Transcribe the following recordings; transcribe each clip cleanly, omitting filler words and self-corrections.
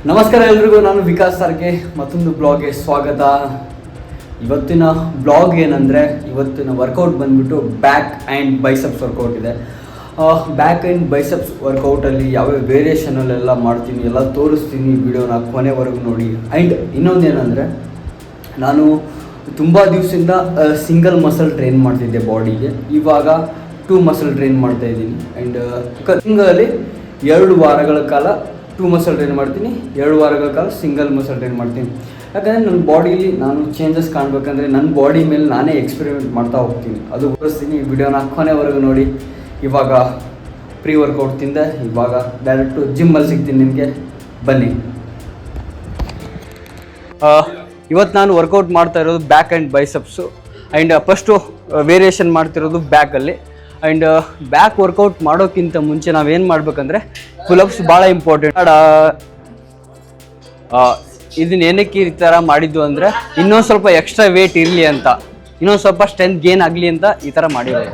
ನಮಸ್ಕಾರ ಎಲ್ರಿಗೂ, ನಾನು ವಿಕಾಸ್ ಸರ್ಗೆ ಮತ್ತೊಂದು ಬ್ಲಾಗ್ಗೆ ಸ್ವಾಗತ. ಇವತ್ತಿನ ಬ್ಲಾಗ್ ಏನಂದರೆ, ಇವತ್ತಿನ ವರ್ಕೌಟ್ ಬಂದ್ಬಿಟ್ಟು ಬ್ಯಾಕ್ ಆ್ಯಂಡ್ ಬೈಸೆಪ್ಸ್ ವರ್ಕೌಟ್ ಇದೆ. ಬ್ಯಾಕ್ ಆ್ಯಂಡ್ ಬೈಸೆಪ್ಸ್ ವರ್ಕೌಟಲ್ಲಿ ಯಾವ್ಯಾವ ವೇರಿಯೇಷನಲ್ಲೆಲ್ಲ ಮಾಡ್ತೀನಿ ಎಲ್ಲ ತೋರಿಸ್ತೀನಿ. ವಿಡಿಯೋನ ಕೊನೆವರೆಗೂ ನೋಡಿ. ಆ್ಯಂಡ್ ಇನ್ನೊಂದೇನೆಂದರೆ, ನಾನು ತುಂಬ ದಿವಸದಿಂದ ಸಿಂಗಲ್ ಮಸಲ್ ಟ್ರೈನ್ ಮಾಡ್ತಿದ್ದೆ ಬಾಡಿಗೆ. ಇವಾಗ 2 ಮಸಲ್ ಟ್ರೈನ್ ಮಾಡ್ತಾಯಿದ್ದೀನಿ. ಆ್ಯಂಡ್ ತಿಂಗಳಲ್ಲಿ 2 ವಾರಗಳ ಕಾಲ 2 ಮಸಲ್ ಟ್ರೈನ್ ಮಾಡ್ತೀನಿ, 2 ವಾರಗಳ ಕಾಲ ಸಿಂಗಲ್ ಮಸಲ್ ಟ್ರೈನ್ ಮಾಡ್ತೀನಿ. ಯಾಕಂದರೆ ನನ್ನ ಬಾಡೀಲಿ ನಾನು ಚೇಂಜಸ್ ಕಾಣಬೇಕಂದ್ರೆ ನನ್ನ ಬಾಡಿ ಮೇಲೆ ನಾನೇ ಎಕ್ಸ್ಪೆರಿಮೆಂಟ್ ಮಾಡ್ತಾ ಹೋಗ್ತೀನಿ. ಅದು ತೋರಿಸ್ತೀನಿ. ವಿಡಿಯೋನ ಕೊನೆವರೆಗೂ ನೋಡಿ. ಇವಾಗ ಪ್ರೀ ವರ್ಕೌಟ್ ತಿಂದೆ, ಇವಾಗ ಡೈರೆಕ್ಟು ಜಿಮ್ಮಲ್ಲಿ ಸಿಗ್ತೀನಿ ನಿಮಗೆ, ಬನ್ನಿ. ಇವತ್ತು ನಾನು ವರ್ಕೌಟ್ ಮಾಡ್ತಾ ಇರೋದು back and biceps. And first variation ಮಾಡ್ತಿರೋದು ಬ್ಯಾಕಲ್ಲಿ. ಆ್ಯಂಡ್ ಬ್ಯಾಕ್ ವರ್ಕೌಟ್ ಮಾಡೋಕ್ಕಿಂತ ಮುಂಚೆ ನಾವೇನು ಮಾಡ್ಬೇಕಂದ್ರೆ, ಪುಲಪ್ಸ್ ಭಾಳ ಇಂಪಾರ್ಟೆಂಟ್. ಇದನ್ನ ಏನಕ್ಕೆ ಈ ಥರ ಮಾಡಿದ್ದು ಅಂದರೆ, ಇನ್ನೊಂದು ಸ್ವಲ್ಪ ಎಕ್ಸ್ಟ್ರಾ ವೇಟ್ ಇರಲಿ ಅಂತ, ಇನ್ನೊಂದು ಸ್ವಲ್ಪ ಸ್ಟ್ರೆಂತ್ ಗೇನ್ ಆಗಲಿ ಅಂತ ಈ ಥರ ಮಾಡಿರೋದು.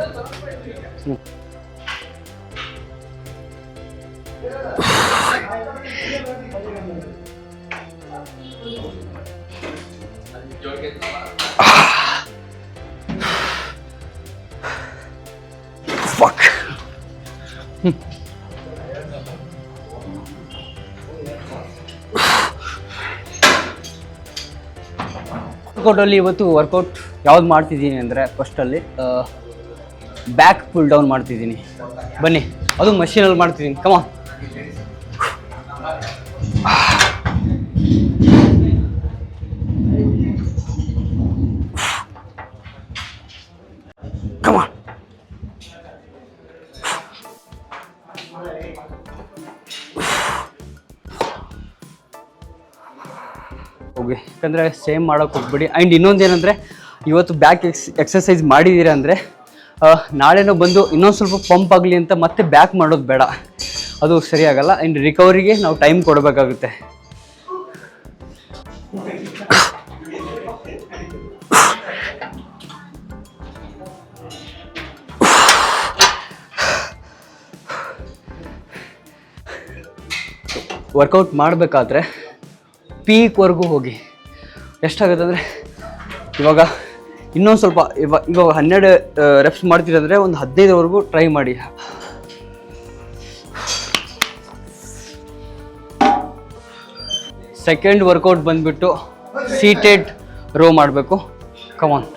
ವರ್ಕೌಟಲ್ಲಿ ಇವತ್ತು ವರ್ಕೌಟ್ ಯಾವ್ದು ಮಾಡ್ತಿದ್ದೀನಿ ಅಂದರೆ, ಫಸ್ಟಲ್ಲಿ ಬ್ಯಾಕ್ ಪುಲ್ ಡೌನ್ ಮಾಡ್ತಿದ್ದೀನಿ. ಬನ್ನಿ, ಅದು ಮಷೀನಲ್ಲಿ ಮಾಡ್ತಿದ್ದೀನಿ. ಕಮ ಕಮ ಹೋಗಿ. ಯಾಕಂದರೆ ಸೇಮ್ ಮಾಡೋಕ್ಕೆ ಹೋಗ್ಬಿಡಿ. ಆ್ಯಂಡ್ ಇನ್ನೊಂದೇನೆಂದರೆ, ಇವತ್ತು ಬ್ಯಾಕ್ ಎಕ್ಸಸೈಸ್ ಮಾಡಿದ್ದೀರಾ ಅಂದರೆ ನಾಳೆನೂ ಬಂದು ಇನ್ನೊಂದು ಸ್ವಲ್ಪ ಪಂಪ್ ಆಗಲಿ ಅಂತ ಮತ್ತೆ ಬ್ಯಾಕ್ ಮಾಡೋದು ಬೇಡ, ಅದು ಸರಿಯಾಗಲ್ಲ. ಆ್ಯಂಡ್ ರಿಕವರಿಗೆ ನಾವು ಟೈಮ್ ಕೊಡಬೇಕಾಗುತ್ತೆ. ವರ್ಕೌಟ್ ಮಾಡಬೇಕಾದ್ರೆ ಪೀಕ್ವರೆಗೂ ಹೋಗಿ. ಎಷ್ಟಾಗುತ್ತೆ ಅಂದರೆ, ಇವಾಗ ಇನ್ನೊಂದು ಸ್ವಲ್ಪ ಇವಾಗ 12 ರೆಪ್ಸ್ ಮಾಡ್ತೀರಂದರೆ ಒಂದು 15ವರೆಗೂ ಟ್ರೈ ಮಾಡಿ. ಸೆಕೆಂಡ್ ವರ್ಕೌಟ್ ಬಂದುಬಿಟ್ಟು ಸೀಟೆಡ್ ರೋ ಮಾಡಬೇಕು. ಕಮಾನ್.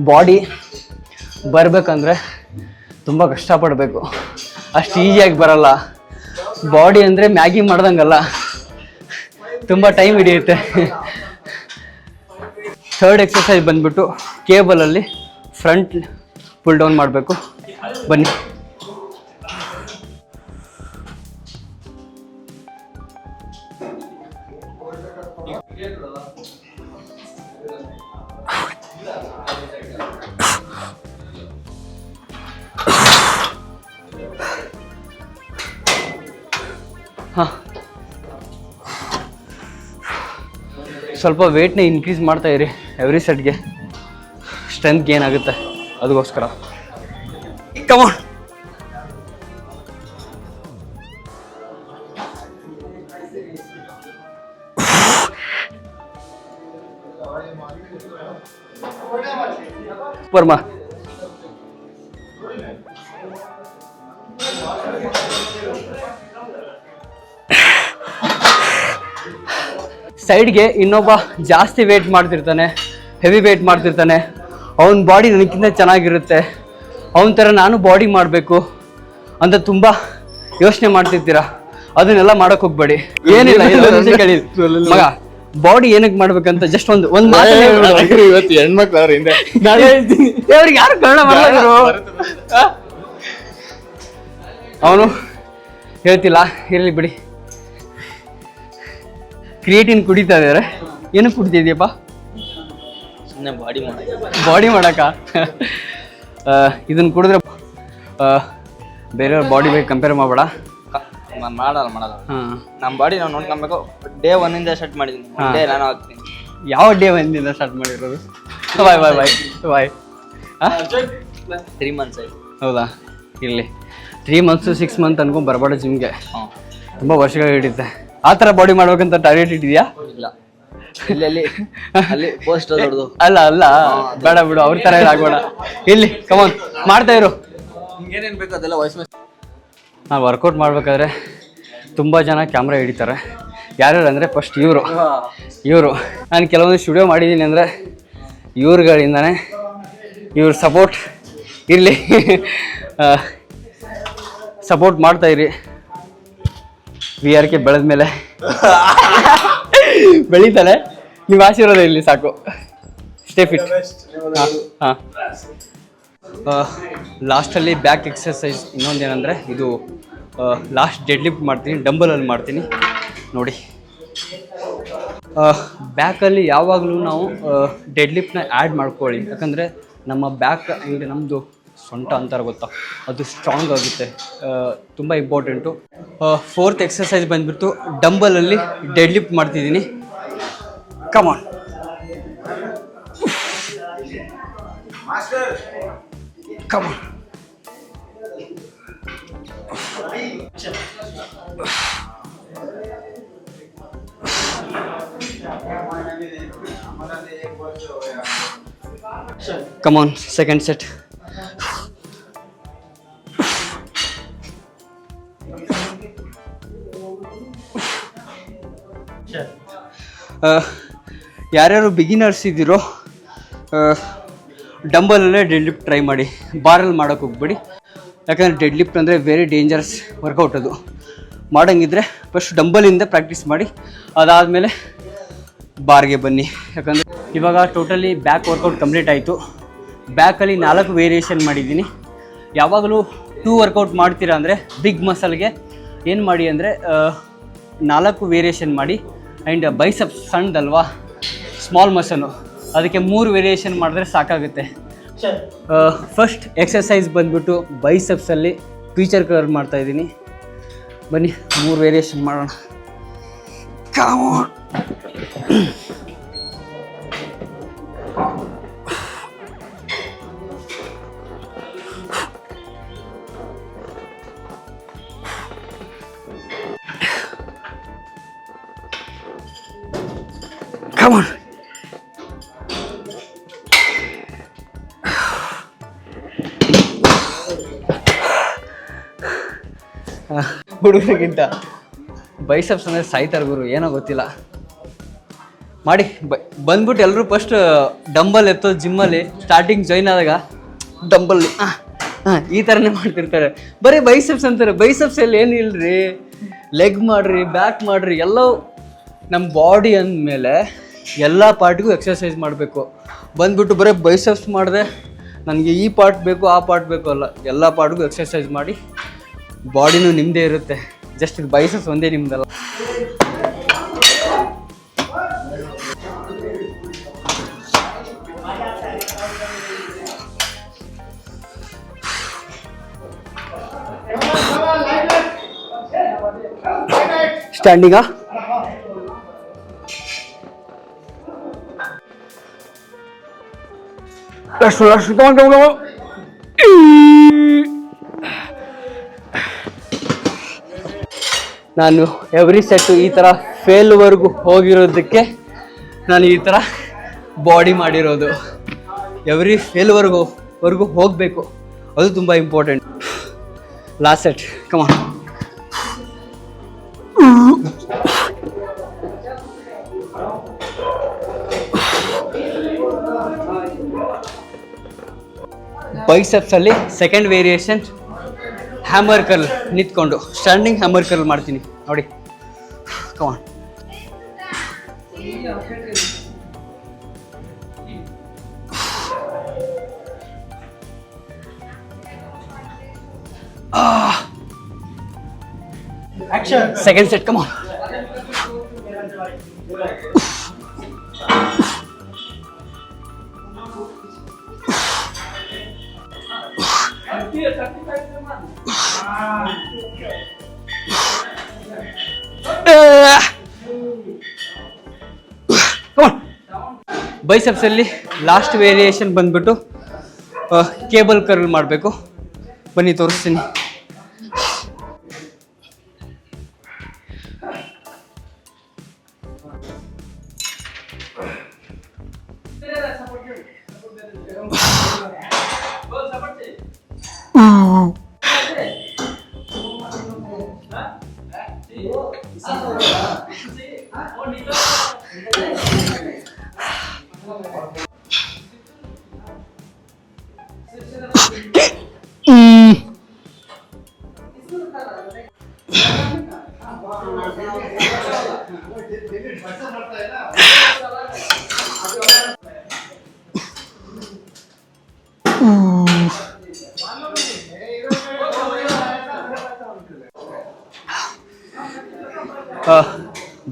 ಬಾಡಿ ಬರಬೇಕಂದ್ರೆ ತುಂಬ ಕಷ್ಟಪಡಬೇಕು, ಅಷ್ಟು ಈಸಿಯಾಗಿ ಬರಲ್ಲ. ಬಾಡಿ ಅಂದರೆ ಮ್ಯಾಗಿ ಮಾಡ್ದಂಗಲ್ಲ, ತುಂಬ ಟೈಮ್ ಹಿಡಿಯುತ್ತೆ. ಥರ್ಡ್ ಎಕ್ಸಸೈಸ್ ಬಂದ್ಬಿಟ್ಟು ಕೇಬಲಲ್ಲಿ ಫ್ರಂಟ್ ಪುಲ್ ಡೌನ್ ಮಾಡಬೇಕು. ಬನ್ನಿ. ಹಾಂ, ಸ್ವಲ್ಪ ವೇಟ್ನ ಇನ್ಕ್ರೀಸ್ ಮಾಡ್ತಾ ಇರಿ ಎವ್ರಿ ಸೆಟ್ಗೆ, ಸ್ಟ್ರೆಂತ್ ಗೇನ್ ಆಗುತ್ತೆ. ಅದಕ್ಕೋಸ್ಕರ ಕಮಾನ್. ಪರ್ಮಾ ಸೈಡ್ಗೆ ಇನ್ನೊಬ್ಬ ಜಾಸ್ತಿ ವೇಟ್ ಮಾಡ್ತಿರ್ತಾನೆ, ಹೆವಿ ವೇಟ್ ಮಾಡ್ತಿರ್ತಾನೆ. ಅವನ ಬಾಡಿ ನನಗಿಂತ ಚೆನ್ನಾಗಿರುತ್ತೆ, ಅವನ ಥರ ನಾನು ಬಾಡಿ ಮಾಡಬೇಕು ಅಂತ ತುಂಬ ಯೋಚನೆ ಮಾಡ್ತಿರ್ತೀರ. ಅದನ್ನೆಲ್ಲ ಮಾಡೋಕೆ ಹೋಗ್ಬೇಡಿ. ಏನಿಲ್ಲ, ಮಗ ಬಾಡಿ ಏನಕ್ಕೆ ಮಾಡ್ಬೇಕಂತ ಜಸ್ಟ್ ಒಂದು ಇವತ್ತು ಹೆಣ್ಮಕ್ಳು ಅವ್ರ ಹಿಂದೆ ಅವ್ರಿಗೆ ಯಾರು ಕನ್ನಡ ಮಾಡಲಾಗರು. ಅವನು ಹೇಳ್ತಿಲ್ಲ, ಇರಲಿ ಬಿಡಿ. ಕ್ರಿಯೇಟಿನ್ ಕುಡಿತಾ ಇದ್ದಾರೆ. ಏನು ಕುಡಿತಿದ್ಯಪ್ಪ? ಸುಮ್ಮನೆ ಬಾಡಿ ಮಾಡಕ್ಕ. ಇದನ್ನು ಕುಡಿದ್ರೆ ಬೇರೆಯವ್ರ ಬಾಡಿ ಬೇಕು ಕಂಪೇರ್ ಮಾಡಬೇಡ. ನಾನು ಮಾಡಲ್ಲ. ಹಾಂ, ನಮ್ಮ ಬಾಡಿ ನಾವು ನೋಡ್ಕೊಬೇಕು. ಡೇ 1 ಸ್ಟಾರ್ಟ್ ಮಾಡಿದ್ದೀನಿ. ಡೇ ನಾನು ಹಾಕ್ತೀನಿ. ಯಾವ ಡೇ 1 ಸ್ಟಾರ್ಟ್ ಮಾಡಿರೋದು? ಬಾಯ್ 3 months ಆಯ್ತು. ಹೌದಾ? ಇರಲಿ, 3 months 6 months ಅನ್ಕೊಂಡು ಬರಬೇಡ ಜಿಮ್ಗೆ. ಹಾಂ, ತುಂಬ ವರ್ಷಗಳು ಹಿಡಿಯುತ್ತೆ. ಆ ಥರ ಬಾಡಿ ಮಾಡ್ಬೇಕಂತ ಟಾರ್ಗೆಟ್ ಇಟ್ಟಿದ್ಯಾ? ಇಲ್ಲ, ಅಲ್ಲಿ ಪೋಸ್ಟ್ ದೊಡ್ಡದು. ಅಲ್ಲ ಬೇಡ ಬಿಡು, ಅವ್ರ ಥರ ಆಗೋಣ. ಇಲ್ಲಿ ಕಮಾನ್ ಮಾಡ್ತಾ ಇರು. ಏನೇನು ಬೇಕು ಅದೆಲ್ಲ ವಾಯ್ಸ್ ಮೆಸೇಜ್. ನಾನು ವರ್ಕೌಟ್ ಮಾಡ್ಬೇಕಾದ್ರೆ ತುಂಬ ಜನ ಕ್ಯಾಮ್ರಾ ಹಿಡಿತಾರೆ. ಯಾರ್ಯಾರು ಅಂದರೆ ಫಸ್ಟ್ ಇವರು ನಾನು ಕೆಲವೊಂದು ಸ್ಟುಡಿಯೋ ಮಾಡಿದ್ದೀನಿ ಅಂದರೆ ಇವ್ರುಗಳಿಂದಾನೆ. ಇವ್ರ ಸಪೋರ್ಟ್ ಇರಲಿ, ಸಪೋರ್ಟ್ ಮಾಡ್ತಾಯಿರಿ. VRK ಬೆಳೆದ ಮೇಲೆ ಬೆಳೀತಾನೆ. ನೀವು ಆಶೀರ್ವಾದ ಇಲ್ಲಿ ಸಾಕು. Stay fit. ಹಾಂ, ಲಾಸ್ಟಲ್ಲಿ ಬ್ಯಾಕ್ ಎಕ್ಸರ್ಸೈಸ್ ಇನ್ನೊಂದೇನೆಂದರೆ ಇದು ಲಾಸ್ಟ್ ಡೆಡ್ ಲಿಫ್ಟ್ ಮಾಡ್ತೀನಿ, ಡಂಬಲಲ್ಲಿ ಮಾಡ್ತೀನಿ ನೋಡಿ. ಬ್ಯಾಕಲ್ಲಿ ಯಾವಾಗಲೂ ನಾವು ಡೆಡ್ ಲಿಫ್ಟ್ನ ಆ್ಯಡ್ ಮಾಡ್ಕೊಳ್ಳಿ. ಯಾಕಂದರೆ ನಮ್ಮ ಬ್ಯಾಕ್ ಆ್ಯಂಡ್ ನಮ್ಮದು ಸೊಂಟ ಅಂತಾರೆ ಗೊತ್ತಾ, ಅದು ಸ್ಟ್ರಾಂಗ್ ಆಗುತ್ತೆ. ತುಂಬ ಇಂಪಾರ್ಟೆಂಟು. 4th ಎಕ್ಸರ್ಸೈಸ್ ಬಂದುಬಿಟ್ಟು ಡಂಬಲಲ್ಲಿ ಡೆಡ್ ಲಿಫ್ಟ್ ಮಾಡ್ತಿದ್ದೀನಿ. ಕಮಾನ್. ಕಮಾನ್. ಕಮಾನ್, ಸೆಕೆಂಡ್ ಸೆಟ್. ಯಾರ್ಯಾರು ಬಿಗಿನರ್ಸ್ ಇದ್ದೀರೋ ಡಂಬಲಲ್ಲೇ ಡೆಡ್ ಲಿಫ್ಟ್ ಟ್ರೈ ಮಾಡಿ, ಬಾರಲ್ಲಿ ಮಾಡೋಕ್ಕೆ ಹೋಗ್ಬೇಡಿ. ಯಾಕಂದರೆ ಡೆಡ್ ಲಿಫ್ಟ್ ಅಂದರೆ ವೆರಿ ಡೇಂಜರಸ್ ವರ್ಕೌಟ್. ಅದು ಮಾಡೋಂಗಿದ್ರೆ ಫಸ್ಟ್ ಡಂಬಲಿಂದ ಪ್ರಾಕ್ಟೀಸ್ ಮಾಡಿ, ಅದಾದಮೇಲೆ ಬಾರ್ಗೆ ಬನ್ನಿ. ಯಾಕಂದರೆ ಇವಾಗ ಟೋಟಲಿ ಬ್ಯಾಕ್ ವರ್ಕೌಟ್ ಕಂಪ್ಲೀಟ್ ಆಯಿತು. ಬ್ಯಾಕಲ್ಲಿ 4 ವೇರಿಯೇಷನ್ ಮಾಡಿದ್ದೀನಿ. ಯಾವಾಗಲೂ 2 ವರ್ಕೌಟ್ ಮಾಡ್ತೀರಾ ಅಂದರೆ ಬಿಗ್ ಮಸಲ್ಗೆ ಏನು ಮಾಡಿ ಅಂದರೆ 4 ವೇರಿಯೇಷನ್ ಮಾಡಿ. ಆ್ಯಂಡ್ ಬೈಸೆಪ್ಸ್ ಸಣ್ಣದಲ್ವಾ, ಸ್ಮಾಲ್ ಮಸಲು, ಅದಕ್ಕೆ 3 ವೇರಿಯೇಷನ್ ಮಾಡಿದ್ರೆ ಸಾಕಾಗುತ್ತೆ. ಫಸ್ಟ್ ಎಕ್ಸರ್ಸೈಸ್ ಬಂದ್ಬಿಟ್ಟು ಬೈಸೆಪ್ಸಲ್ಲಿ ಫೀಚರ್ ಕವರ್ ಮಾಡ್ತಾಯಿದ್ದೀನಿ. ಬನ್ನಿ 3 ವೇರಿಯೇಷನ್ ಮಾಡೋಣ. Come on. ಹುಡುಗರಿಗಿಂತ ಬೈಸೆಪ್ಸ್ ಅಂದರೆ ಸಾಯ್ತಾರೆ ಗುರು, ಏನೋ ಗೊತ್ತಿಲ್ಲ. ಮಾಡಿ ಬಂದ್ಬಿಟ್ಟು ಎಲ್ಲರೂ ಫಸ್ಟ್ ಡಂಬಲ್ ಎತ್ತೋದು ಜಿಮ್ಮಲ್ಲಿ ಸ್ಟಾರ್ಟಿಂಗ್ ಜಾಯ್ನ್ ಆದಾಗ ಡಂಬಲ್ ಈ ಥರನೇ ಮಾಡ್ತಿರ್ತಾರೆ. ಬರೀ ಬೈಸೆಪ್ಸ್ ಅಂತಾರೆ. ಬೈಸೆಪ್ಸ್ ಎಲ್ಲಿ ಏನು ಇಲ್ಲರಿ, ಲೆಗ್ ಮಾಡಿರಿ, ಬ್ಯಾಕ್ ಮಾಡಿರಿ, ಎಲ್ಲವೂ ನಮ್ಮ ಬಾಡಿ ಅಂದಮೇಲೆ ಎಲ್ಲ ಪಾರ್ಟಿಗೂ ಎಕ್ಸರ್ಸೈಸ್ ಮಾಡಬೇಕು. ಬಂದುಬಿಟ್ಟು ಬರೀ ಬೈಸೆಪ್ಸ್ ಮಾಡಿದೆ ನನಗೆ ಈ ಪಾರ್ಟ್ ಬೇಕು ಆ ಪಾರ್ಟ್ ಬೇಕು ಅಲ್ಲ, ಎಲ್ಲ ಪಾರ್ಟ್ಗೂ ಎಕ್ಸರ್ಸೈಸ್ ಮಾಡಿ. ಬಾಡಿನೂ ನಿಮ್ಮದೇ ಇರುತ್ತೆ, ಜಸ್ಟ್ ಬೈಸೆಪ್ಸ್ ಒಂದೇ ನಿಮ್ಮದಲ್ಲ. ಸ್ಟ್ಯಾಂಡಿಂಗಾ? ನಾನು ಎವ್ರಿ ಸೆಟ್ಟು ಈ ಥರ ಫೇಲ್ವರೆಗೂ ಹೋಗಿರೋದಕ್ಕೆ ನಾನು ಈ ಥರ ಬಾಡಿ ಮಾಡಿರೋದು. ಎವ್ರಿ ಫೇಲ್ವರೆಗೂ ಹೋಗಬೇಕು, ಅದು ತುಂಬ ಇಂಪಾರ್ಟೆಂಟ್. Last set, come on. ಬೈಸೆಪ್ಸಲ್ಲಿ ಸೆಕೆಂಡ್ ವೇರಿಯೇಷನ್ ಹ್ಯಾಮರ್ ಕರ್ಲ್, ನಿಂತ್ಕೊಂಡು ಸ್ಟ್ಯಾಂಡಿಂಗ್ ಹ್ಯಾಮರ್ ಕರ್ಲ್ ಮಾಡ್ತೀನಿ ನೋಡಿ. Come on. Second set, come on. ಬೈಸೆಪ್ಸಲ್ಲಿ ಲಾಸ್ಟ್ ವೇರಿಯೇಷನ್ ಬಂದ್ಬಿಟ್ಟು ಕೇಬಲ್ ಕರ್ಲ್ ಮಾಡಬೇಕು. ಬನ್ನಿ ತೋರಿಸ್ತೀನಿ.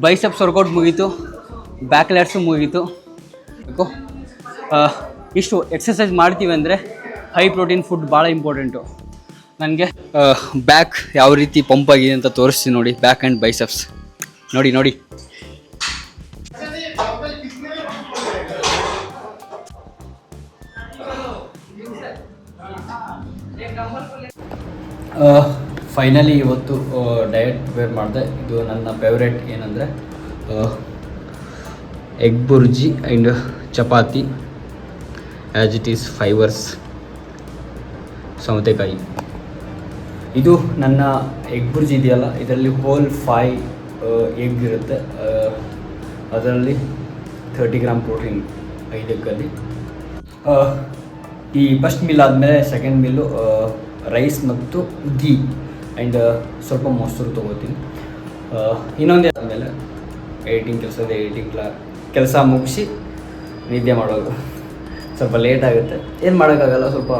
ಬೈಸೆಪ್ಸ್ ವರ್ಕೌಟ್ ಮುಗೀತು, ಬ್ಯಾಕ್ ಲ್ಯಾಟ್ಸು ಮುಗೀತು. ಇಷ್ಟು ಎಕ್ಸಸೈಸ್ ಮಾಡ್ತೀವಿ ಅಂದರೆ ಹೈ ಪ್ರೋಟೀನ್ ಫುಡ್ ಭಾಳ ಇಂಪಾರ್ಟೆಂಟು. ನನಗೆ ಬ್ಯಾಕ್ ಯಾವ ರೀತಿ ಪಂಪ್ ಆಗಿದೆ ಅಂತ ತೋರಿಸ್ತೀನಿ ನೋಡಿ. ಬ್ಯಾಕ್ ಆ್ಯಂಡ್ ಬೈಸೆಪ್ಸ್ ನೋಡಿ ನೋಡಿ. ಫೈನಲಿ ಇವತ್ತು ಡಯಟ್ ಪ್ರಿಪೇರ್ ಮಾಡಿದೆ. ಇದು ನನ್ನ ಫೇವ್ರೆಟ್ ಏನಂದರೆ egg bhurji and chapati, as it is fibres, ಸೌತೆಕಾಯಿ. ಇದು ನನ್ನ ಎಗ್ ಬುರ್ಜಿ ಇದೆಯಲ್ಲ, ಇದರಲ್ಲಿ ಹೋಲ್ 5 ಎಗ್ ಇರುತ್ತೆ. ಅದರಲ್ಲಿ 30 ಗ್ರಾಮ್ ಪ್ರೋಟೀನ್ 5 ಎಗ್ಗಲ್ಲಿ. ಈ ಫಸ್ಟ್ ಮೀಲ್ ಆದಮೇಲೆ ಸೆಕೆಂಡ್ ಮೀಲು ರೈಸ್ ಮತ್ತು ಗೀ ಆ್ಯಂಡ್ ಸ್ವಲ್ಪ ಮೊಸರು ತೊಗೋತೀನಿ. ಇನ್ನೊಂದೇ ಆದಮೇಲೆ ಎಡಿಟಿಂಗ್ ಕೆಲಸ ಮುಗಿಸಿ ನಿದ್ದೆ ಮಾಡೋದು. ಸ್ವಲ್ಪ ಲೇಟ್ ಆಗುತ್ತೆ, ಏನು ಮಾಡೋಕ್ಕಾಗಲ್ಲ. ಸ್ವಲ್ಪ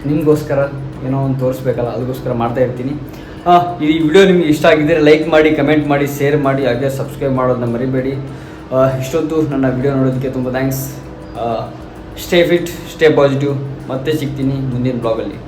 ನಿಮಗೋಸ್ಕರ ಏನೋ ಒಂದು ತೋರಿಸ್ಬೇಕಲ್ಲ, ಅದಕ್ಕೋಸ್ಕರ ಮಾಡ್ತಾಯಿರ್ತೀನಿ. ಈ ವಿಡಿಯೋ ನಿಮಗೆ ಇಷ್ಟ ಆಗಿದ್ದರೆ ಲೈಕ್ ಮಾಡಿ, ಕಮೆಂಟ್ ಮಾಡಿ, ಶೇರ್ ಮಾಡಿ, ಹಾಗೆ ಸಬ್ಸ್ಕ್ರೈಬ್ ಮಾಡೋದನ್ನ ಮರಿಬೇಡಿ. ಇಷ್ಟೊತ್ತು ನನ್ನ ವಿಡಿಯೋ ನೋಡೋದಕ್ಕೆ ತುಂಬ thanks. Stay fit, stay positive. ಮತ್ತೆ ಸಿಗ್ತೀನಿ ಮುಂದಿನ ಬ್ಲಾಗಲ್ಲಿ.